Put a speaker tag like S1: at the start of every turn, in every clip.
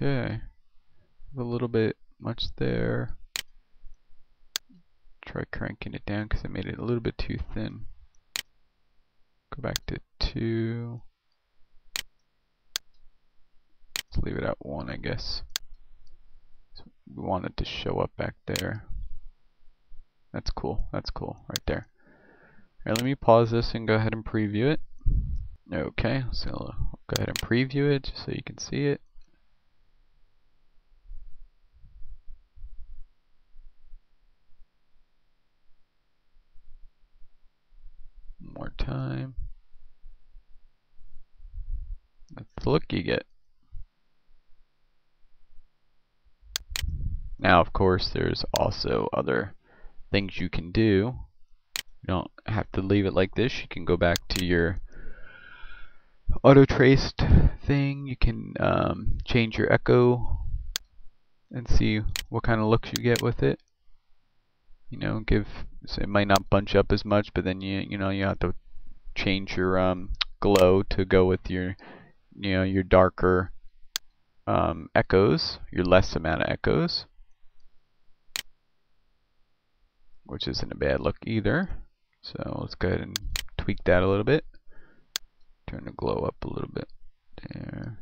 S1: Okay, a little bit much there. Try cranking it down because I made it a little bit too thin. Go back to 2. Let's leave it at 1, I guess. So we want it to show up back there. That's cool. That's cool right there. Alright, let me pause this and go ahead and preview it. Okay, so I'll go ahead and preview it just so you can see it. One more time. That's the look you get. Now, of course, there's also other things you can do. You don't have to leave it like this. You can go back to your auto traced thing. You can change your echo and see what kind of looks you get with it. You know, so it might not bunch up as much, but then you have to change your glow to go with your your darker echoes, your less amount of echoes, which isn't a bad look either. So let's go ahead and tweak that a little bit. Turn the glow up a little bit there.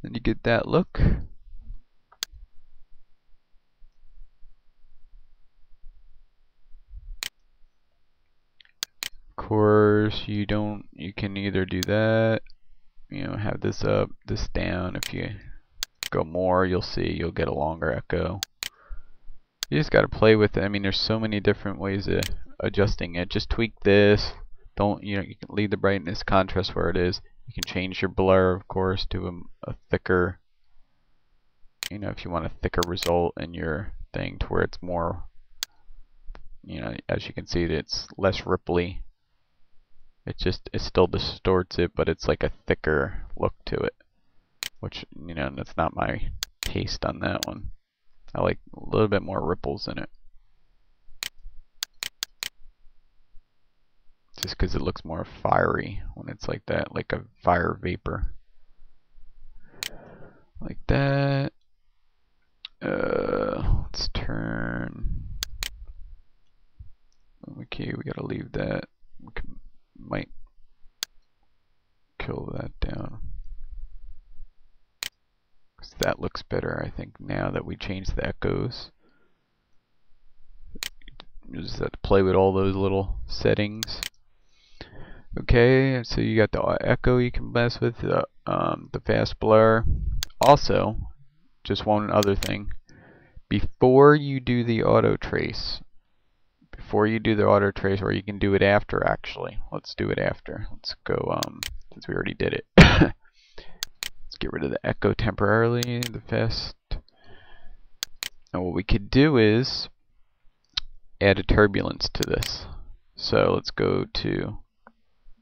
S1: Then you get that look. Of course, you can either do that, have this up, this down. If you go more, you'll get a longer echo. You just got to play with it. I mean, there's so many different ways of adjusting it. Just tweak this. You can leave the brightness contrast where it is. You can change your blur, of course, to a thicker, if you want a thicker result in your thing to where it's more, as you can see, it's less ripply. It still distorts it, but it's like a thicker look to it, which, that's not my taste on that one. I like a little bit more ripples in it. Just because it looks more fiery when it's like that, like a fire vapor. Like that. Let's turn. Okay, we gotta leave that. Might kill that down. Because that looks better, I think, now that we changed the echoes. You just have to play with all those little settings. Okay, so you got the echo you can mess with, the fast blur. Also, just one other thing. Before you do the auto trace, or you can do it after, actually. Let's do it after. Let's go, since we already did it. Let's get rid of the echo temporarily, the fast. And what we could do is add a turbulence to this. So let's go to,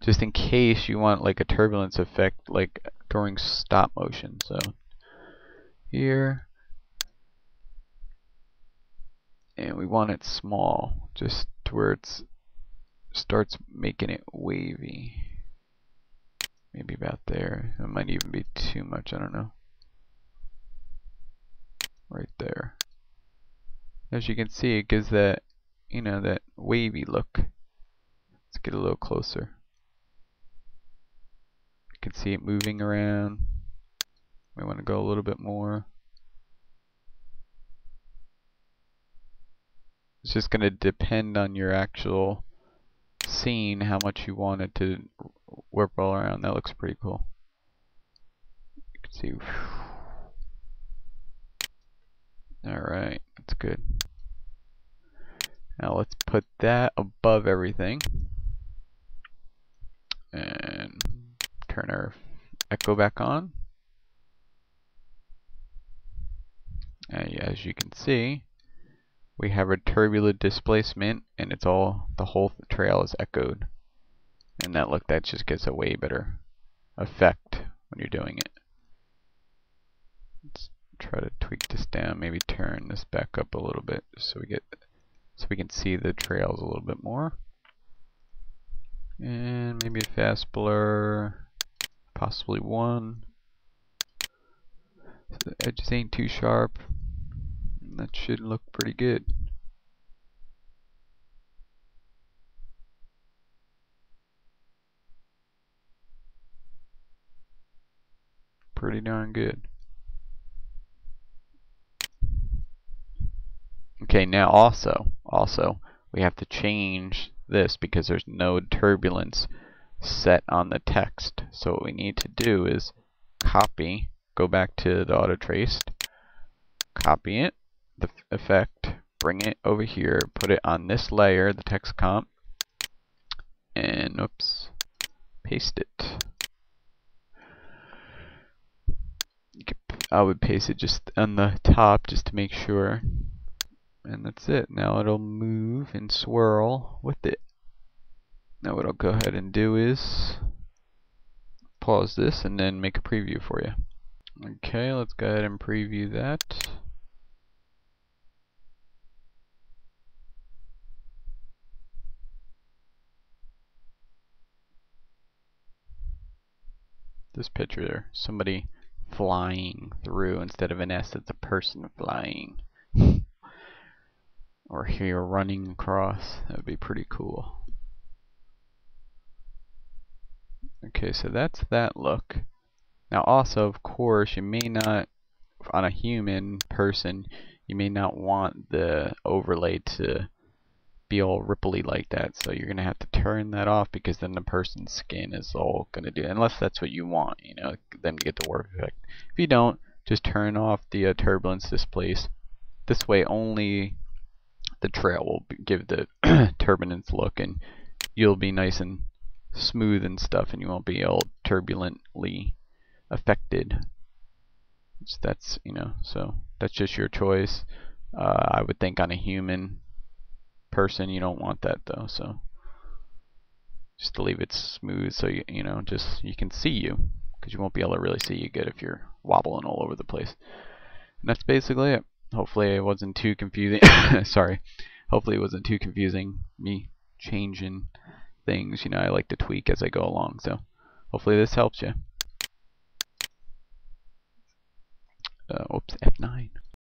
S1: just in case you want like a turbulence effect like during stop motion. So here, and we want it small, just to where it starts making it wavy. Maybe about there. It might even be too much, I don't know. Right there. As you can see, it gives that, that wavy look. Let's get a little closer. You can see it moving around. We want to go a little bit more. It's just going to depend on your actual scene, how much you want it to whip all around. That looks pretty cool. You can see. Alright, that's good. Now let's put that above everything. And turn our echo back on. And as you can see, we have a turbulent displacement, and it's all, the whole trail is echoed. And that just gets a way better effect when you're doing it. Let's try to tweak this down, maybe turn this back up a little bit so we can see the trails a little bit more. And maybe a fast blur, possibly 1. So the edges ain't too sharp. That should look pretty good. Pretty darn good. Okay, now also we have to change this because there's no turbulence set on the text. So what we need to do is copy, go back to the auto traced, copy it, the effect, bring it over here, put it on this layer, the text comp, and oops, paste it. I would paste it just on the top just to make sure. And that's it. Now it'll move and swirl with it. Now what I'll go ahead and do is pause this and then make a preview for you. Okay, let's go ahead and preview that. This picture there, somebody flying through instead of an S, it's a person flying. Or here running across, that would be pretty cool. Okay, so that's that look. Now also, of course, you may not, on a human person, you may not want the overlay to be all ripply like that, so you're gonna have to turn that off because then the person's skin is all gonna do, unless that's what you want, you know, them to get the warp effect. If you don't, just turn off the turbulence displace. This way only the trail will give the turbulence look, and you'll be nice and smooth and stuff, and you won't be all turbulently affected. So that's, you know, so that's just your choice. I would think on a human person you don't want that though, so just to leave it smooth so you know, just you can see you, because you won't be able to really see you good if you're wobbling all over the place. And that's basically it. Hopefully it wasn't too confusing. Sorry. Hopefully it wasn't too confusing, me changing things. You know, I like to tweak as I go along, so hopefully this helps you. Oops, F9.